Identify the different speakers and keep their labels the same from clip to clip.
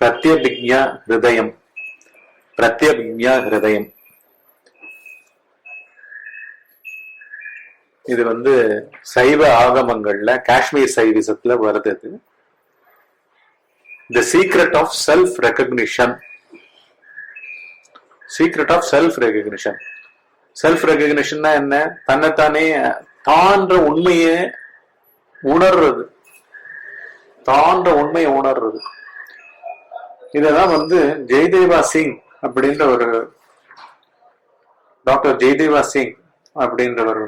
Speaker 1: பிரத்யபிக்ஞா ஹிருதயம். பிரத்யபிக்ஞா ஹிருதயம் இது சைவ ஆகமங்கள்ல காஷ்மீர் சைவிசத்துல வருது. The secret of self-recognition. Secret of self-recognition. Self-recognition என்ன? தன்னைத்தானே தான்ற உண்மையை உணர்றது, தான்ற உண்மையை உணர்றது. இததான் ஜெய்தேவா சிங் அப்படின்ற ஒரு டாக்டர் ஜெய்தேவா சிங் அப்படின்றவர்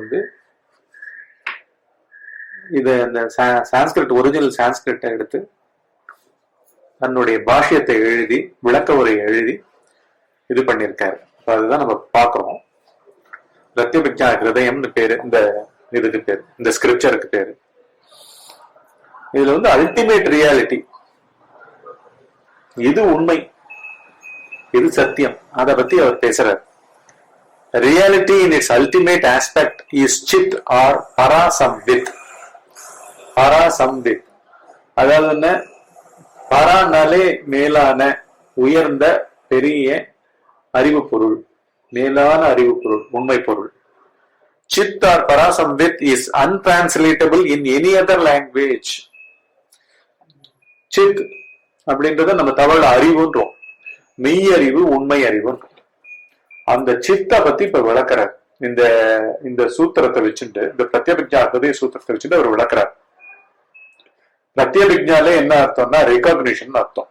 Speaker 1: இத இந்த சான்ஸ்கிரிட் ஒரிஜினல் சான்ஸ்கிரிட்டை எடுத்து தன்னுடைய பாஷ்யத்தை எழுதி விளக்க உரையை எழுதி இது பண்ணியிருக்காரு. அதுதான் நம்ம பார்க்கிறோம். பிரத்யபிக்ஞா ஹிருதயம்னு பேரு இந்த இதுக்கு பேரு, இந்த ஸ்கிரிப்சருக்கு பேரு. இதுல அல்டிமேட் ரியாலிட்டி, இது உண்மை, இது சத்தியம், அதை பத்தி அவர் பேசுறார். Reality in its ultimate aspect is சித் ஆர் பராசம்வித். பராசம்வித் அதாவது என்ன? பரானாலே மேலான உயர்ந்த பெரிய அறிவு பொருள், மேலான அறிவு பொருள், உண்மை பொருள். சித் ஆர் பராசம்வித் is untranslatable in any other language. சித் அப்படின்றத நம்ம தமிழ்ல அறிவுன்றோம், மெய் அறிவு, உண்மை அறிவுன்றோம். அந்த சித்த பத்தி இப்ப விளக்குறார். இந்த சூத்திரத்தை வச்சுட்டு, இந்த பிரத்யபிக்ஞா ஹிருதய சூத்திரத்தை வச்சுட்டு அவர் விளக்குறார். பிரத்யபிக்ஞால என்ன அர்த்தம்னா ரெகக்னிஷன் அர்த்தம்.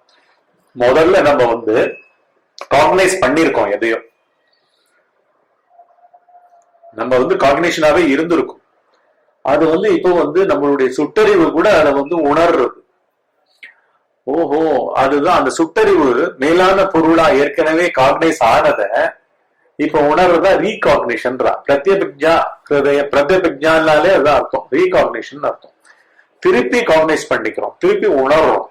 Speaker 1: முதல்ல நம்ம காக்னைஸ் பண்ணிருக்கோம், எதையும் நம்ம காக்னிஷனாவே இருந்திருக்கும். அது இப்போ நம்மளுடைய சுட்டறிவு கூட அதை உணர்றது. ஓஹோ, அதுதான் அந்த சுட்டறிவு மேலான பொருளா ஏற்கனவே காக்னைஸ் ஆனத இப்ப உணர்றதா ரீகாக்னிஷன்ரா. பிரத்யபிக்ஞா ஹிருதய, பிரத்யபிக்ஞானாலே அதுதான் அர்த்தம், ரீகாக்னிஷன் அர்த்தம். திருப்பி காக்னைஸ் பண்ணிக்கிறோம், திருப்பி உணர்றோம்,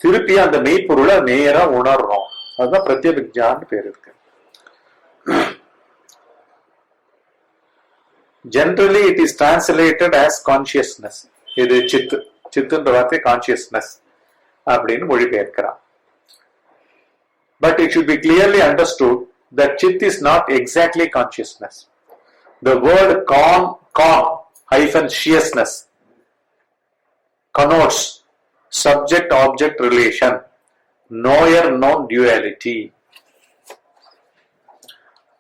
Speaker 1: திருப்பி அந்த மெய்ப்பொருளை நேரா உணர்றோம். அதுதான் பிரத்யபிக்ஞான்னு பேர் இருக்கு. Generally it is translated as consciousness. இது சித்து, சித்துன்ற வார்த்தை கான்சியஸ்னஸ் அப்படின்னு மொழிபெயர்க்கிறான். But it should be clearly understood that chit is not exactly consciousness. The word consciousness connotes subject-object relation, knower-known duality.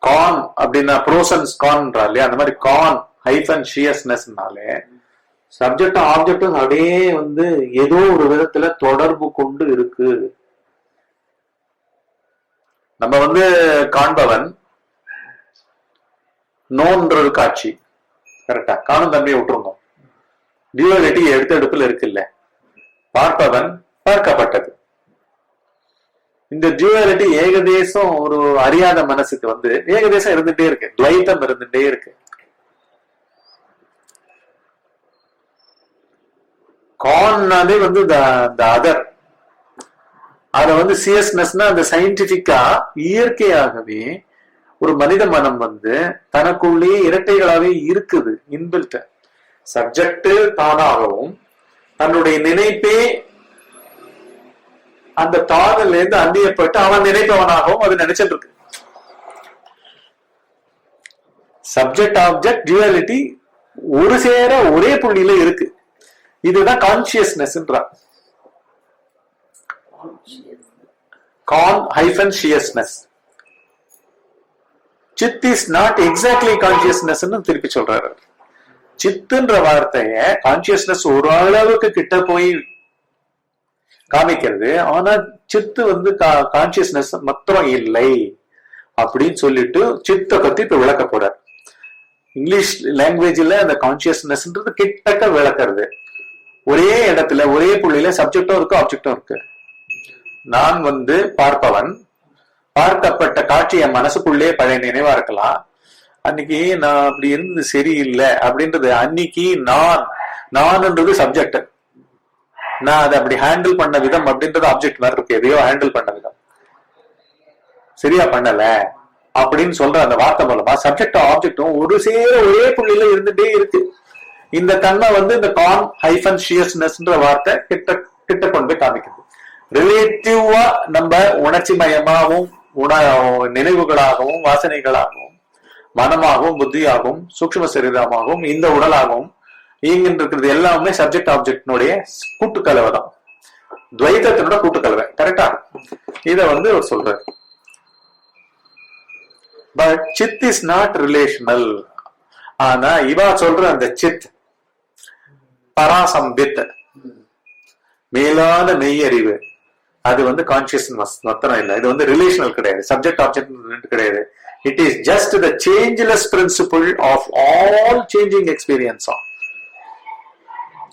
Speaker 1: Con அப்படின்னா ப்ரோசன்ஸ் கான்றாலே அந்த மாதிரி கான் -ஷியஸ்னஸ்னாலே சப்ஜெக்டும் ஆப்ஜெக்டும் அப்படியே ஏதோ ஒரு விதத்துல தொடர்பு கொண்டு இருக்கு. நம்ம காண்பவன், நோன்றது காட்சி, கரெக்டா? காணும் தன்மையை விட்டுருந்தோம். டியூவாலிட்டி எடுத்தெடுப்புல இருக்குல்ல. பார்ப்பவன், பார்க்கப்பட்டது. இந்த டியூவாலிட்டி ஏகதேசம் ஒரு அறியாத மனசுக்கு ஏகதேசம் இருந்துட்டே இருக்கு, துவைத்தம் இருந்துட்டே இருக்கு. கான்னாலே அதர், அத சியஸ்னஸ்னா அந்த சயின்டிபிக்கா இயற்கையாகவே ஒரு மனித மனம் தனக்குள்ளே இரட்டைகளாவே இருக்குது, இன்பில்ட். சப்ஜெக்ட் தானாகவும் தன்னுடைய நினைப்பே அந்த தானில இருந்து அந்நியப்பட்டு அவன் நினைப்பவனாகவும் அது நினைச்சிட்டு இருக்கு. சப்ஜெக்ட் ஆப்ஜெக்ட் டியூவாலிட்டி ஒரு சேர ஒரே புள்ளியில இருக்கு. இதுதான் consciousness. Con-shiousness. Sid is not exactly consciousness திருப்பி சொல்றாரு. சித்துன்ற வார்த்தைய கான்சியஸ்னஸ் ஒரு அளவுக்கு கிட்ட போய் காமிக்கிறது. ஆனா சித்து கான்சியஸ்னஸ் மாத்திரம் இல்லை அப்படின்னு சொல்லிட்டு சித்தை பத்தி இப்ப விளக்க போறார். இங்கிலீஷ் லாங்குவேஜ்ல அந்த கான்சியஸ்னஸ்ன்றது கிட்டக்க விளக்குறது. ஒரே இடத்துல ஒரே புள்ளியில சப்ஜெக்டும் இருக்கு, ஆப்ஜெக்டும் இருக்கு. நான் பார்ப்பவன், பார்க்கப்பட்ட காட்சி என் மனசுக்குள்ளே பழைய நினைவா இருக்கலாம். அன்னைக்கு நான் அப்படி இருந்தது சரியில்லை அப்படின்றது அன்னைக்கு நான்ன்றது சப்ஜெக்ட், நான் அதை அப்படி ஹேண்டில் பண்ண விதம் அப்படின்றது ஆப்ஜெக்ட் மாதிரி இருக்கு. எதையோ ஹேண்டில் பண்ண விதம் சரியா பண்ணல அப்படின்னு சொல்ற அந்த வார்த்தை மூலமா சப்ஜெக்டும் ஆப்ஜெக்டும் ஒரு சேர ஒரே புள்ளியில இருந்துட்டே இருக்கு. இந்த தன்மை வந்து இந்த கான்ஷியஸ்னஸ்ன்ற வார்த்தை கிட்ட கிட்ட கொண்டு போய் காமிக்குது. ரிலேட்டிவா நம்ம உணர்ச்சி மயமாகவும் நினைவுகளாகவும் வாசனைகளாகவும் மனமாகவும் புத்தியாகவும் சூக்ஷ்ம சரீரமாகவும் இந்த உடலாகவும் இயங்கிட்டு இருக்கிறது எல்லாமே சப்ஜெக்ட் ஆப்ஜெக்டினுடைய கூட்டுக்கலவை தான், துவைதத்தினோட கூட்டுக்கலவை. கரெக்டா? இத வந்து அவர் சொல்றாரு. But Sid is not relational. ஆனா இவா சொல்ற அந்த சித் பராசம்பித் மேலான மெய்யறிவு, அது வந்து கான்சியஸ்னஸ் மொத்தம் இல்லை. இது வந்து ரிலேஷனல் கிடையாது, சப்ஜெக்ட் ஆப்ஜெக்ட் கிடையாது. It is just the changeless principle of all changing experience.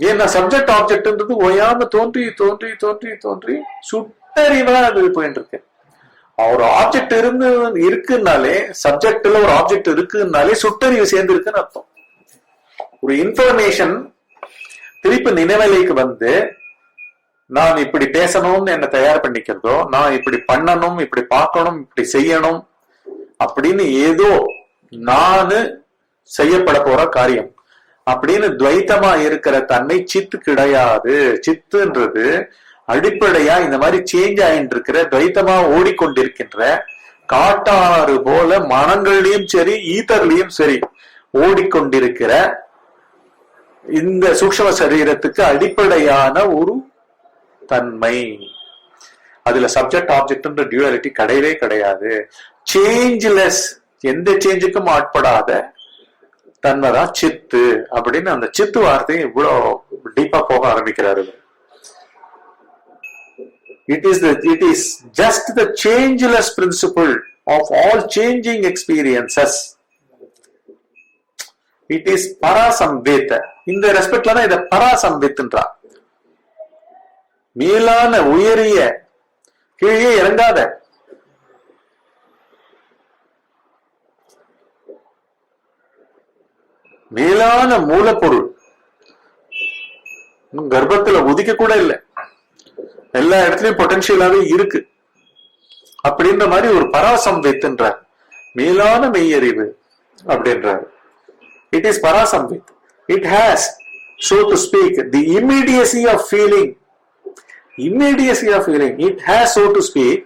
Speaker 1: ஏன்னா சப்ஜெக்ட் ஆப்ஜெக்ட்ன்றது ஓயாம தோன்றி தோன்றி தோன்றி தோன்றி சுட்டறிவா அது போயிட்டு இருக்கு. ஒரு ஆப்ஜெக்ட் இருக்குன்னாலே, சப்ஜெக்ட்ல ஒரு ஆப்ஜெக்ட் இருக்குன்னாலே சுட்டறிவு சேர்ந்து இருக்குன்னு அர்த்தம். ஒரு இன்ஃபர்மேஷன் திருப்பி நினைவலைக்கு வந்து நான் இப்படி பேசணும்னு என்ன தயார் பண்ணிக்கிறதோ, நான் இப்படி பண்ணணும், இப்படி பார்க்கணும், இப்படி செய்யணும் அப்படின்னு ஏதோ நானு செய்யப்பட போற காரியம் அப்படின்னு துவைத்தமா இருக்கிற தன்மை சித்து கிடையாது. சித்துன்றது அடிப்படையா இந்த மாதிரி சேஞ்ச் ஆயிட்டு இருக்கிற துவைத்தமா ஓடிக்கொண்டிருக்கின்ற காட்டாறு போல மனங்கள்லயும் சரி ஈத்தர்லயும் சரி ஓடிக்கொண்டிருக்கிற இந்த சூக்ஷ்ம சரீரத்துக்கு அடிப்படையான ஒரு தன்மை. அதுல சப்ஜெக்ட் ஆப்ஜெக்ட்ன்ற டியூவாலிட்டி கிடையவே கிடையாது. சேஞ்ச்லெஸ், எந்த சேஞ்சுக்கும் ஆட்படாத தன்மைதான் சித்து அப்படின்னு அந்த சித்து வார்த்தையை இவ்வளவு டீப்பா போக ஆரம்பிக்கிறாரு. It is just the changeless principle of all changing experiences. It is parasambheta. இந்த ரெஸ்பெக்ட்ல தான் இத பராசம்பேத்ன்றா. மேலான உயரிய, கீழே இறங்காத, மேலான மூலப்பொருள், கர்ப்பத்துல உதிக்க கூட இல்லை, எல்லா இடத்துலயும் பொட்டன்சியலாவே இருக்கு அப்படின்ற மாதிரி ஒரு பராசம்வித்ன்றார். மேலான மெய்யறிவு அப்படின்றார். இட் இஸ் பராசம்வித். It has, so to speak, the immediacy of feeling. Immediacy of feeling. It has, so to speak,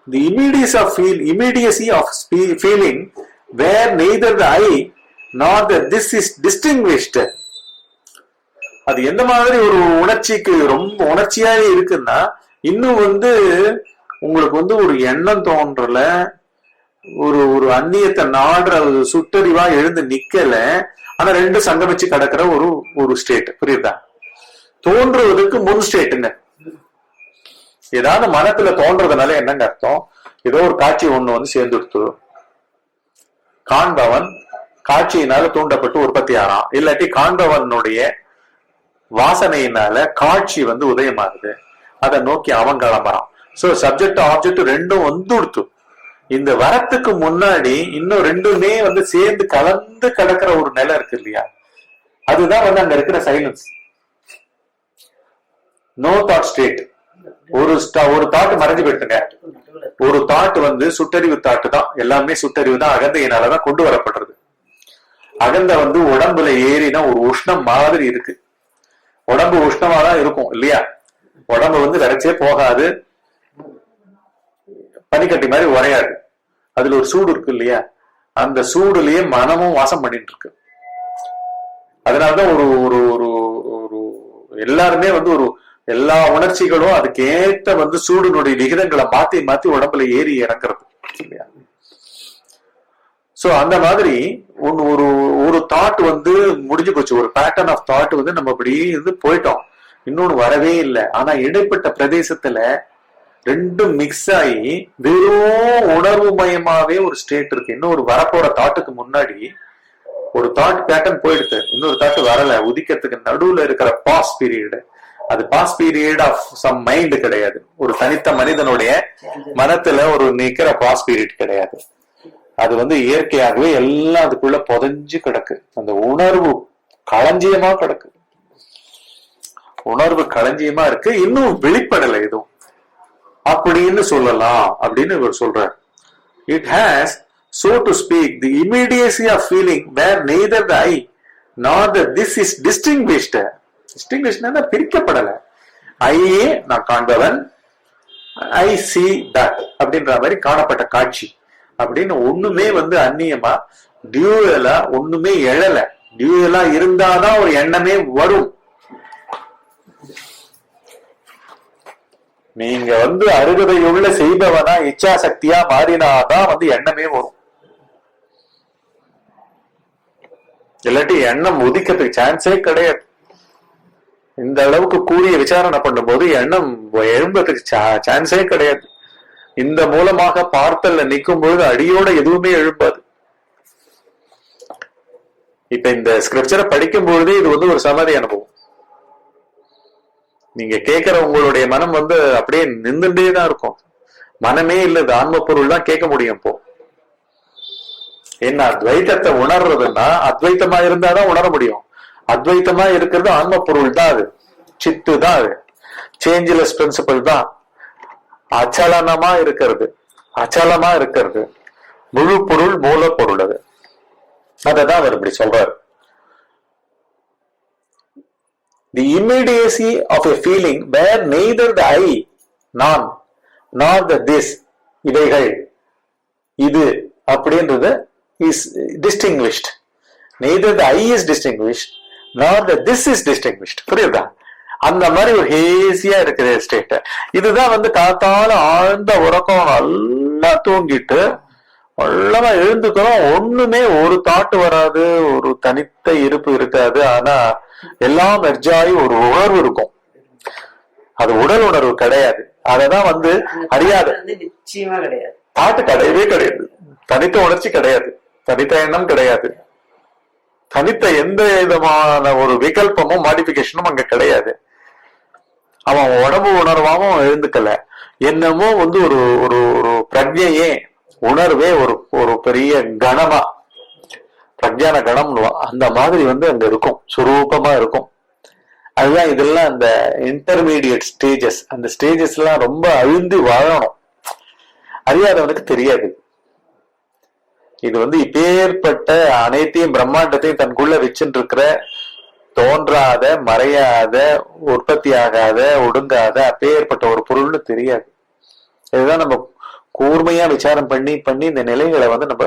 Speaker 1: the immediacy of feeling where neither the I nor the this is distinguished. அது எந்த மாதிரி ஒரு உணர்ச்சிக்கு ரொம்ப உணர்ச்சியாவே இருக்குன்னா, இன்னும் வந்து உங்களுக்கு வந்து ஒரு எண்ணம் தோன்றல, ஒரு அந்நியத்தை நாடுற சுட்டறிவா எழுந்து நிக்கல, ஆனா ரெண்டு சங்கமிச்சு கிடக்கிற ஒரு ஸ்டேட். புரியுதா? தோன்றுவதற்கு முன் ஸ்டேட்டுங்க. ஏதாவது மனத்துல தோன்றதுனால என்னங்க அர்த்தம்? ஏதோ ஒரு காட்சி ஒண்ணு வந்து சேர்ந்துடுத்து, காண்பவன் காட்சியினால தூண்டப்பட்டு உற்பத்தி ஆறான், இல்லாட்டி காண்பவனுடைய வாசனையினால காட்சி வந்து உதயமாகுது, அதை நோக்கி அவன் கிளம்புறான். சோ சப்ஜெக்ட் ஆப்ஜெக்ட் ரெண்டும் வந்துடுத்து. இந்த வரத்துக்கு முன்னாடி இன்னும் ரெண்டுமே வந்து சேர்ந்து கலந்து கிடக்கிற ஒரு நிலை இருக்கு இல்லையா, அதுதான் வந்து அங்க இருக்கிற சைலன்ஸ். No thought state. ஒரு தாட் மறைஞ்சு போயிட்டுங்க. ஒரு தாட் வந்து சுட்டறிவு தாட்டு தான், எல்லாமே சுட்டறிவு தான், அகந்தையினாலதான் கொண்டு வரப்படுறது. அகந்தை வந்து உடம்புல ஏறினா ஒரு உஷ்ணம் மாதிரி இருக்கு. உடம்பு உஷ்ணமாதான் இருக்கும் இல்லையா? உடம்பு வந்து விரைச்சே போகாது, பனிக்கட்டி மாதிரி உரையாது. அதுல ஒரு சூடு இருக்கு இல்லையா? அந்த சூடுலயே மனமும் வாசம் பண்ணிட்டு இருக்கு. அதனாலதான் ஒரு ஒரு ஒரு ஒரு எல்லாருமே வந்து எல்லா உணர்ச்சிகளும் அதுக்கேற்ற வந்து சூடுனுடைய விகிதங்களை மாத்தி மாத்தி உடம்புல ஏறி இறங்குறது இல்லையா? சோ அந்த மாதிரி ஒரு தாட் வந்து முடிஞ்சு போச்சு. ஒரு பேட்டர்ன் ஆஃப் தாட் வந்து நம்ம அப்படி இருந்து போயிட்டோம், இன்னொன்னு வரவே இல்லை. ஆனா இடைப்பட்ட பிரதேசத்துல ரெண்டும் மிக்ஸ் ஆகி வெறும் உணர்வு மயமாவே ஒரு ஸ்டேட் இருக்கு. இன்னொரு வரப்போற தாட்டுக்கு முன்னாடி ஒரு தாட் பேட்டர்ன் போயிடுது, இன்னொரு தாட் வரல. உதிக்கிறதுக்கு நடுவுல இருக்கிற பாஸ் பீரியட், அது pause period of some mind கிடையாது. ஒரு தனித்த மனிதனுடைய மனத்துல ஒரு நிக்கிற பாஸ் பீரியட் கிடையாது. அது வந்து இயற்கையாகவே எல்லாம் அதுக்குள்ள புதைஞ்சு கிடக்கு. அந்த உணர்வு களஞ்சியமா கிடக்கு, உணர்வு களஞ்சியமா இருக்கு, இன்னும் வெளிப்படலை எதுவும் அப்படின்னு சொல்லலாம் அப்படின்னு இவர் சொல்றார். It has, so to speak, the immediacy of feeling where neither the I nor the this is distinguished. Distinguished பிரிக்கப்படல. ஐயே நான் காண்பவன், ஐ சி தட் அப்படின்ற மாதிரி காணப்பட்ட காட்சி அப்படின்னு ஒண்ணுமே அந்நியமா டியூயலா ஒண்ணுமே எழல. டியூயலா இருந்தாதான் ஒரு எண்ணமே வரும். நீங்க அருகதையுள்ள செய்பவனா இச்சா சக்தியா மாறினாதான் எண்ணமே வரும். இல்லாட்டி எண்ணம் உதிக்கிறதுக்கு சான்ஸே கிடையாது. இந்த அளவுக்கு கூறிய விசாரணை பண்ணும்போது எண்ணம் எழும்புறதுக்கு சான்ஸே கிடையாது. இந்த மூலமாக பார்த்தல்ல நிற்கும் பொழுது அடியோட எதுவுமே எழும்பாது. இப்ப இந்த ஸ்கிரிப்சரை படிக்கும் பொழுதே இது ஒரு சமாதி அனுபவம். நீங்க கேட்கிற உங்களுடைய மனம் அப்படியே நின்றுட்டே தான் இருக்கும். மனமே இல்லை, இது ஆன்ம பொருள் தான் கேட்க முடியும். இப்போ என்ன அத்வைத்தத்தை உணர்றதுன்னா அத்வைத்தமா இருந்தாதான் உணர முடியும். அத்வைத்தமா இருக்கிறது ஆன்ம பொருள் தான், அது சித்து தான், அது சேஞ்ச்லெஸ் பிரின்சிபல் தான். அச்சலனமா இருக்கிறது, அச்சலமா இருக்கிறது முழு பொருள், மூல பொருள். அது அததான் அவர் இப்படி சொல்றாரு. The immediacy of a feeling where neither the I, நான், nor the this, இவைகள், இது அப்படின்றது is distinguished. Neither the I is distinguished nor the this is distinguished. புரியுதா? அந்த மாதிரி ஒரு ஹேசியா இருக்கிற ஸ்டேட். இதுதான் காத்தால ஆழ்ந்த உறக்கம், நல்லா தூங்கிட்டு நல்லமா எழுந்துக்கிறோம். ஒண்ணுமே ஒரு தாட்டு வராது, ஒரு தனித்த இருப்பு இருக்காது. ஆனா எல்லாம் மெர்ஜாயி ஒரு உணர்வு இருக்கும். அது உடல் உணர்வு கிடையாது. அததான் அறியாத
Speaker 2: நிச்சயமா கிடையாது.
Speaker 1: தாட்டு கிடையவே கிடையாது. தனித்த உணர்ச்சி கிடையாது, தனித்த எண்ணம் கிடையாது, தனித்த எந்த விதமான ஒரு விகல்பமும் மாடிபிகேஷனும் அங்க கிடையாது. அவன் உடம்பு உணர்வாவும் எழுந்துக்கல. என்னமோ ஒரு ஒரு ஒரு பிரஜையே, உணர்வே ஒரு பெரிய கணமா, பிரஜான கணம் அந்த மாதிரி அங்க இருக்கும், சுரூபமா இருக்கும். அதுதான் இதெல்லாம் அந்த இன்டர்மீடியட் ஸ்டேஜஸ். அந்த ஸ்டேஜஸ் எல்லாம் ரொம்ப அழுந்தி வாழணும். அறியாதவனுக்கு தெரியாது. இது இப்பேற்பட்ட அனைத்தையும் பிரம்மாண்டத்தையும் தனக்குள்ள வச்சுட்டு இருக்கிற தோன்றாத, மறையாத, உற்பத்தி ஆகாத, ஒடுங்காத அப்பேற்பட்ட ஒரு பொருள்னு தெரியாது. இதுதான் நம்ம கூர்மையா விசாரம் பண்ணி பண்ணி இந்த நிலைகளை நம்ம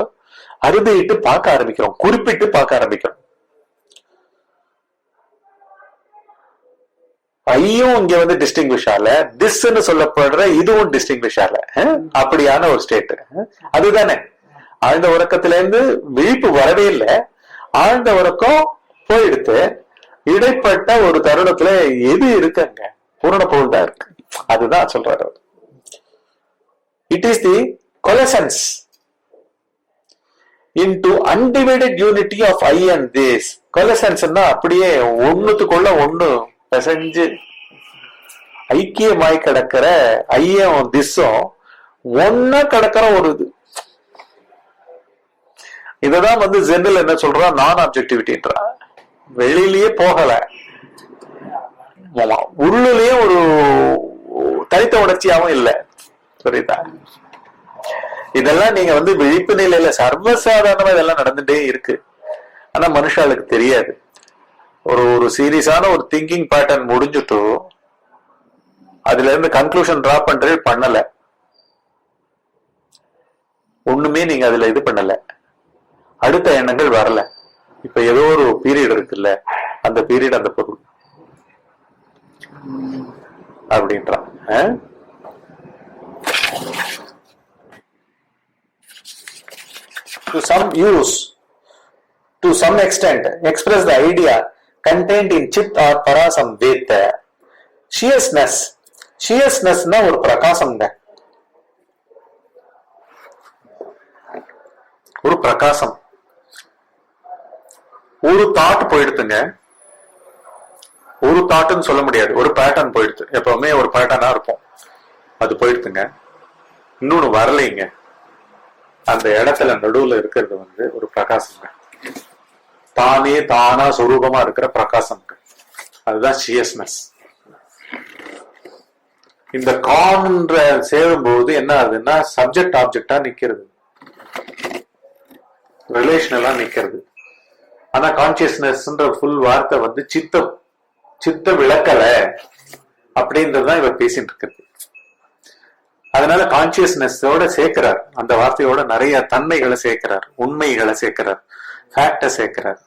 Speaker 1: அறுதிட்டு பார்க்க ஆரம்பிக்கிறோம், குறிப்பிட்டு பார்க்க ஆரம்பிக்கிறோம். ஐயும் இங்க டிஸ்டிங்விஷ் ஆகல, திஸ்ன்னு சொல்லப்படுற இதுவும் டிஸ்டிங்விஷ் ஆகல. அப்படியான ஒரு ஸ்டேட் அதுதானே. ஆழ்ந்த உறக்கத்துல இருந்து விழிப்பு வரவே இல்லை, ஆழ்ந்த உறக்கம் போயிடுத்து. இடைப்பட்ட ஒரு தருணத்துல எது இருக்குங்க? பூரண பொருள் தான் இருக்கு. அதுதான் சொல்றாரு. It is the coalescence into undivided unity of I and this. கொலசன்ஸ்னா அப்படியே ஒண்ணுத்துக்குள்ள ஒண்ணு பிசைஞ்சு ஐக்கியமாய் கிடக்கிற ஐயும் திஸும் ஒன்னா கிடக்கிற ஒரு இது. இததான் ஜென்னில் என்ன சொல்றா, நான் ஆப்ஜெக்டிவிட்டின்றா. வெளியிலயே போகல, உள்ளுலயே ஒரு தனித்த உணர்ச்சியாவும் இல்லை. புரியுதா? இதெல்லாம் நீங்க விழிப்பு நிலையில சர்வசாதாரணமா இதெல்லாம் நடந்துட்டே இருக்கு. ஆனா மனுஷாளுக்கு தெரியாது. ஒரு சீரியஸான ஒரு திங்கிங் பேட்டர்ன் முடிஞ்சுட்டு அதுல இருந்து கன்க்ளூஷன் டிரா பண்றது பண்ணல, ஒண்ணுமே நீங்க அதுல இது பண்ணல, அடுத்த எண்ணங்கள் வரல. இப்ப ஏதோ ஒரு பீரியட் இருக்குல்ல, அந்த பீரியட் அந்த பொருள் அப்படின்றான். To some use, to some extent, express the idea contained in Chit or Parasam with sheerness. Sheerness na ஒரு பிரகாசம்ங்க, ஒரு பிரகாசம். ஒரு தாட் போயிடுத்துங்க, ஒரு தாட்டுன்னு சொல்ல முடியாது, ஒரு பேட்டர்ன் போயிடுது. எப்பவுமே ஒரு பேட்டர்னா இருப்போம், அது போயிடுத்துங்க. இன்னொன்னு வரலைங்க, அந்த இடத்துல நடுவுல இருக்கிறது ஒரு பிரகாசங்க, தானே தானா சொரூபமா இருக்கிற பிரகாசம்ங்க. அதுதான் சியஸ்னஸ். இந்த கான்ற சேரும்போது என்ன ஆகுதுன்னா சப்ஜெக்ட் ஆப்ஜெக்டா நிக்கிறது. ரிலேஷனலா நிக்கிறது. ஆனா கான்சியஸ்னஸ்ன்ற ஃபுல் வார்த்தை வந்து சித்த விளக்கல அப்படின்றதுதான் இவர் பேசிட்டு இருக்கிறது. அதனால கான்சியஸ்னஸோட சேர்க்கிறார், அந்த வார்த்தையோட நிறைய தன்மைகளை சேர்க்கிறார், உண்மைகளை சேர்க்கிறார், ஃபேக்ட சேர்க்கிறார்.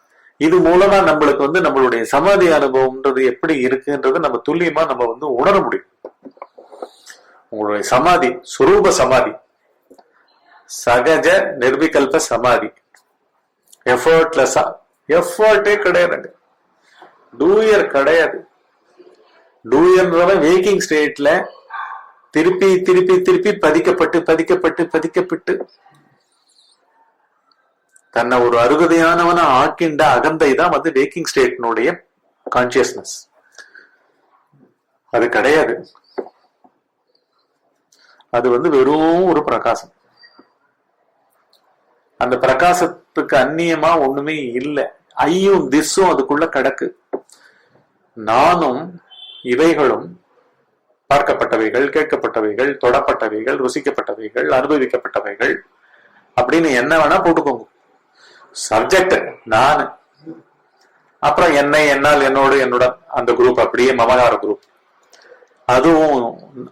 Speaker 1: இது மூலமா நம்மளுக்கு வந்து நம்மளுடைய சமாதி அனுபவம்ன்றது எப்படி இருக்குன்றது நம்ம துல்லியமா நம்ம வந்து உணர முடியும். உங்களுடைய சமாதி சுரூப சமாதி, சகஜ நிர்விகல்ப சமாதி, எஃபர்ட்லெஸ்ஸா, எஃபர்ட்டே கிடையாதுங்க, டூயர் கிடையாது. டூயர்ன்றவன் வேக்கிங் ஸ்டேட்ல திருப்பி திருப்பி திருப்பி பதிக்கப்பட்டு தன்னை ஒரு அருகதையானவன ஆக்கின்ற அகந்தை தான் வந்து வேக்கிங் ஸ்டேட்னுடைய கான்சியஸ்னஸ். அது கிடையாது. அது வந்து வெறும் ஒரு பிரகாசம். அந்த பிரகாசத்துக்கு அந்நியமா ஒண்ணுமே இல்லை. ஐயும் திஸும் அதுக்குள்ள கிடக்கு. நானும் இவைகளும் பார்க்கப்பட்டவைகள், கேட்கப்பட்டவைகள், தொடப்பட்டவைகள், ருசிக்கப்பட்டவைகள், அனுபவிக்கப்பட்டவைகள் அப்படின்னு என்ன வேணா போட்டுக்கோங்க. சப்ஜெக்ட் நான், அப்புறம் என்னை, என்னால், என்னோடு, என்னுடன் அந்த குரூப், அப்படியே மமகார குரூப், அதுவும்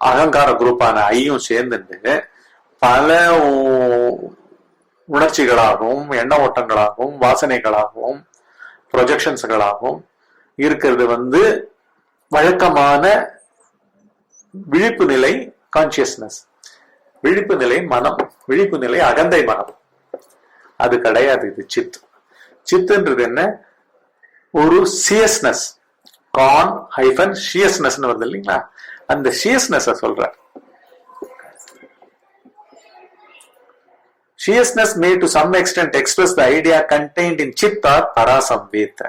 Speaker 1: அகங்கார குரூப்பான ஐயும் சேர்ந்துட்டு பல உணர்ச்சிகளாகவும் எண்ண ஓட்டங்களாகவும் வாசனைகளாகவும் ப்ரொஜெக்ஷன்ஸ்களாகவும் இருக்கிறது வந்து வழக்கமான விழிப்பு நிலை கான்சியஸ்னஸ். விழிப்பு நிலை மனம், விழிப்பு நிலை அகந்தை மனம். அது கிடையாது. இது சித். சித்துன்றது என்ன? ஒரு சியஸ்னஸ், கான் ஹைபன் ஷியஸ்னஸ் வருது இல்லைங்களா, அந்த ஷியஸ்னஸ் சொல்ற. Sheerness may to some extent express the idea contained in chit or parasamveta.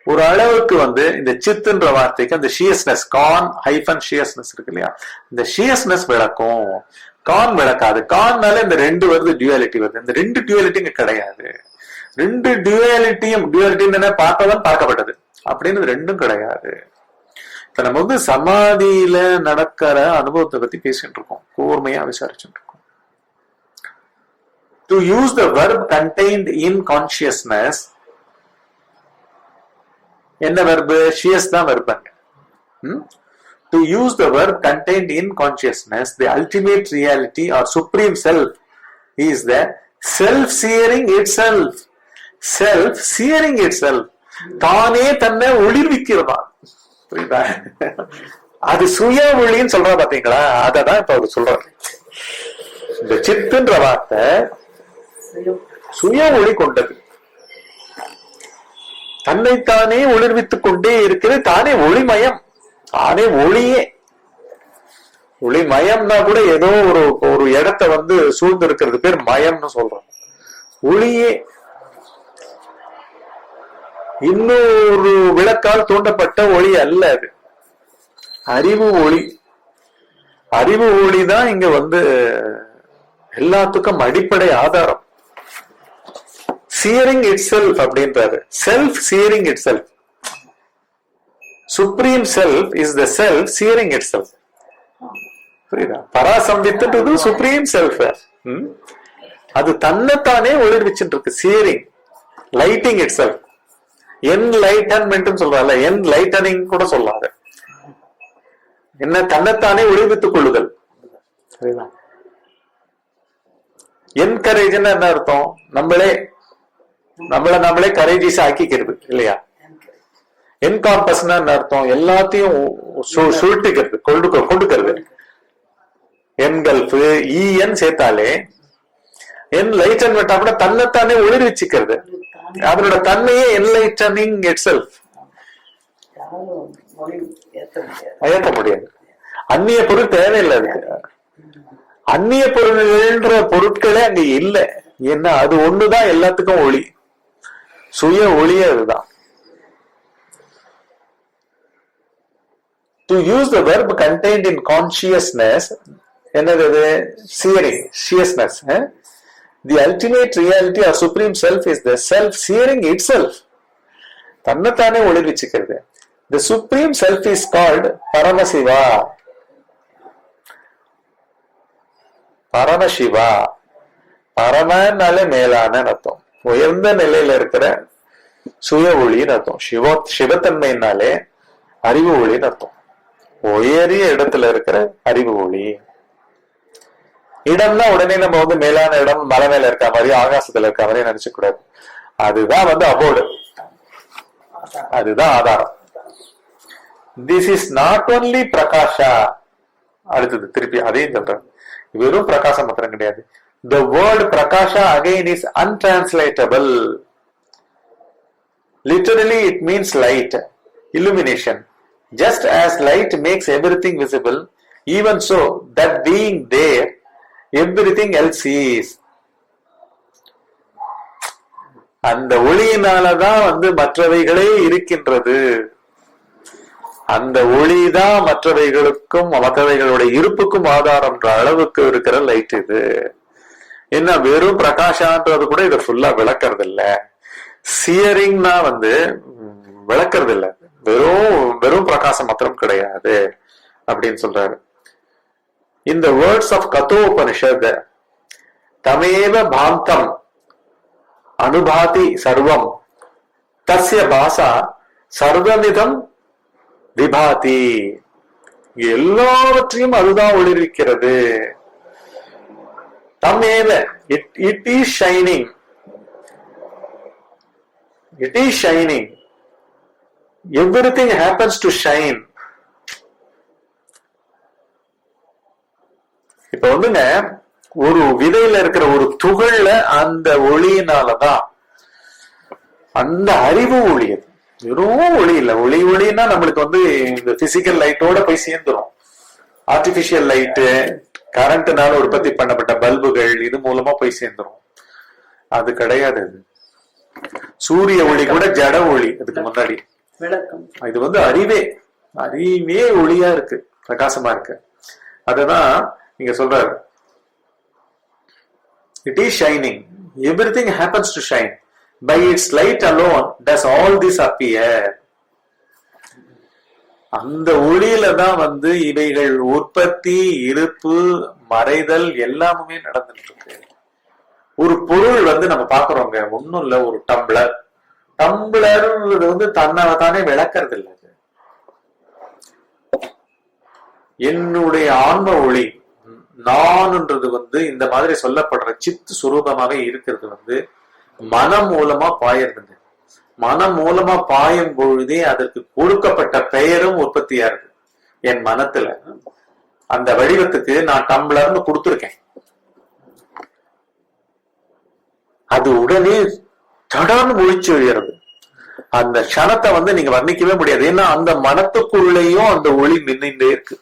Speaker 1: ஒரு அளவுக்கு வந்து இந்த சித்துன்ற வார்த்தைக்கு அந்த ஷியஸ்னஸ், கான் ஹைபன் ஷியஸ்னஸ் இருக்கு இல்லையா, இந்த ஷியஸ்னஸ் விளக்கும், கான் விளக்காது. கான்னால இந்த ரெண்டு வருது, டியூயாலிட்டி வருது. இந்த ரெண்டு டியூயாலிட்டி இங்க கிடையாது. ரெண்டு டியூயாலிட்டி பார்த்தவன் பார்க்கப்பட்டது அப்படின்னு ரெண்டும் கிடையாது. இப்ப நம்ம வந்து சமாதியில நடக்கிற அனுபவத்தை பத்தி பேசிட்டு இருக்கோம், கூர்மையா விசாரிச்சுட்டு இருக்கோம். To use the verb contained in consciousness, என்ன verb? Shias தான் verb. To use the verb contained in consciousness, the ultimate reality or supreme self is the self-searing itself. Self-searing itself. தானே தன்னை ஒளிர்விக்கிறதா. புரியுதா? அது சுய ஒளின்னு சொல்றா பாத்தீங்களா, அததான் இப்ப அவர் சொல்றாரு. இந்த சித்துன்ற வார்த்தை சுய ஒளி கொண்டது, தன்னைத்தானே ஒளிர்வித்துக் கொண்டே இருக்கிறது, தானே ஒளிமயம், தானே ஒளியே. ஒளிமயம்னா கூட ஏதோ ஒரு இடத்தை வந்து சூழ்ந்து இருக்கிறது பேர் மயம்னு சொல்றோம். ஒளியே இன்னொரு விளக்கால் தூண்டப்பட்ட ஒளி அல்ல, அது அறிவு ஒளி. அறிவு ஒளிதான் இங்க வந்து எல்லாத்துக்கும் அடிப்படை ஆதாரம். Searing itself அப்படின்றாரு, self searing itself. Supreme self is the self searing itself. புரியுதா? பராசம்வித்துன்றது சுப்ரீம் செல்ஃப். அது தன்னைத்தானே ஒளிர்விச்சுட்டு இருக்கு. Steering, lighting it self. Enlightenment சொல்றாங்க, என்லைட்டனிங் கூட சொல்லாத, என்ன தன்னைத்தானே ஒளிர்வித்துக் கொள்ளுதல். புரியுதா? என்கரேஜ்னா என்ன அர்த்தம்? நம்மளே கரேஜிஸ் ஆக்கிக்கிறது இல்லையா. என்காம்பஸ்னா என்ன அர்த்தம்? எல்லாத்தையும் சுருட்டிக்கிறது, கொண்டுக்கிறது. என்கல்ஃப் இஎன் சேர்த்தாலே என்லைட்டன்மெண்ட் கூட தன்னைத்தானே ஒளிர்விச்சுக்கிறது. அதனோட தன்மையே என்லைட்டனிங் இட் செல்ஃப். ஏற்ற முடியாது. அந்நிய பொருள் தேவையில்லை அதுக்கு. அந்நிய பொருள்ன்ற பொருட்களே அங்க இல்லை. ஏன்னா அது ஒண்ணுதான் எல்லாத்துக்கும் ஒளி, சுய ஒளியே அதுதான். To use the verb contained in consciousness, என்னது? searing, sheerness. The ultimate reality or supreme self is the self searing itself. தன்னைத்தானே ஒளிர்விச்சுக்கிறது. The supreme self is called Paramasiva. Paramasiva, பரமனால மேலான அர்த்தம். உயர்ந்த நிலையில இருக்கிற சுய ஒளின்னு அர்த்தம். சிவத்தன்மைனாலே அறிவு ஒளின்னு அர்த்தம். உயரிய இடத்துல இருக்கிற அறிவு ஒளி. இடம்னா உடனே நம்ம வந்து மேலான இடம் மலை மேல இருக்க மாதிரி ஆகாசத்துல இருக்க மாதிரி நினைச்ச கூடாது. அதுதான் வந்து அபோர்டு, அதுதான் ஆதாரம். திஸ் இஸ் நாட் ஓன்லி பிரகாஷா. அடுத்தது திருப்பி அதையும் சொல்றேன், வெறும் பிரகாசம் மாத்திரம் கிடையாது. The word prakasha again is untranslatable. Literally it means light, illumination. Just as light makes everything visible, even so, that being there, everything else is. அந்த ஒளியினாலதான் வந்து மற்றவைகளே இருக்கின்றது. அந்த ஒளிதான் மற்றவைகளுக்கும் மற்றவைகளுடைய இருப்புக்கும் ஆதாரம்ன்ற அளவுக்கு இருக்கிற லைட் இது. என்ன வெறும் பிரகாஷான்றது கூட இதை ஃபுல்லா விளக்கறது இல்ல. சியரிங்னா வந்து விளக்கறது இல்ல, வெறும் பிரகாசம் மாத்திரம் கிடையாது அப்படின்னு சொல்றாரு. இந்த வேர்ட்ஸ் ஆஃப் கதோபனிஷத் தமேவ பாந்தம் அனுபாதி சர்வம் தஸ்ய பாசா சர்வமிதம் விபாதி. எல்லாவற்றையும் அதுதான் ஒளிர்விக்கிறது. தமேவ it is shining. It is shining. Everything happens to shine. இப்ப வந்துங்க ஒரு விதையில இருக்கிற ஒரு துகள்ல அந்த ஒளியினாலதான் அந்த அறிவு ஒளி. அது வெறும் ஒளி இல்ல. ஒளின்னா நம்மளுக்கு வந்து இந்த பிசிக்கல் லைட்டோட போய் சேர்ந்துரும். ஆர்டிபிஷியல் லைட்டு, கரண்ட்னால உற்பத்தி பண்ணப்பட்ட பல்புகள், இது மூலமா போய் சேர்ந்துரும். அது கிடையாது. அது சூரிய ஒளி கூட ஜட ஒளி. அதுக்கு முன்னாடி இது வந்து அறிவே ஒளியா இருக்கு, பிரகாசமா இருக்கு. அததான் நீங்க சொல்றாரு, it is shining. Everything happens to shine. By its light alone does all this appear. அந்த ஒளியில தான் வந்து இவைகள் உற்பத்தி, இருப்பு, மறைதல் எல்லாமே நடந்துட்டு இருக்கு. ஒரு பொருள் வந்து நம்ம பாக்குறோங்க, ஒண்ணும் இல்ல, ஒரு டம்ளர். டம்ளர் வந்து தானே விளக்கறது இல்லை. என்னுடைய ஆன்ம ஒளி நான்ன்றது வந்து இந்த மாதிரி சொல்லப்படுற சித்து சுரூபமாக இருக்கிறது வந்து மனம் மூலமா பாயிருது. மனம் மூலமா பாயும் பொழுதே அதற்கு கொடுக்கப்பட்ட பெயரும் உற்பத்தியா இருக்கு. என் மனத்துல அந்த வடிவத்துக்கு நான் டம்ளர்னு கொடுத்துருக்கேன். அது உடனே தடான்னு முழிச்சு எழுகிறது. அந்த க்ஷணத்தை வந்து நீங்க வர்ணிக்கவே முடியாது. ஏன்னா அந்த மனத்துக்குள்ளேயும் அந்த ஒளி மின்னின்றே இருக்கு.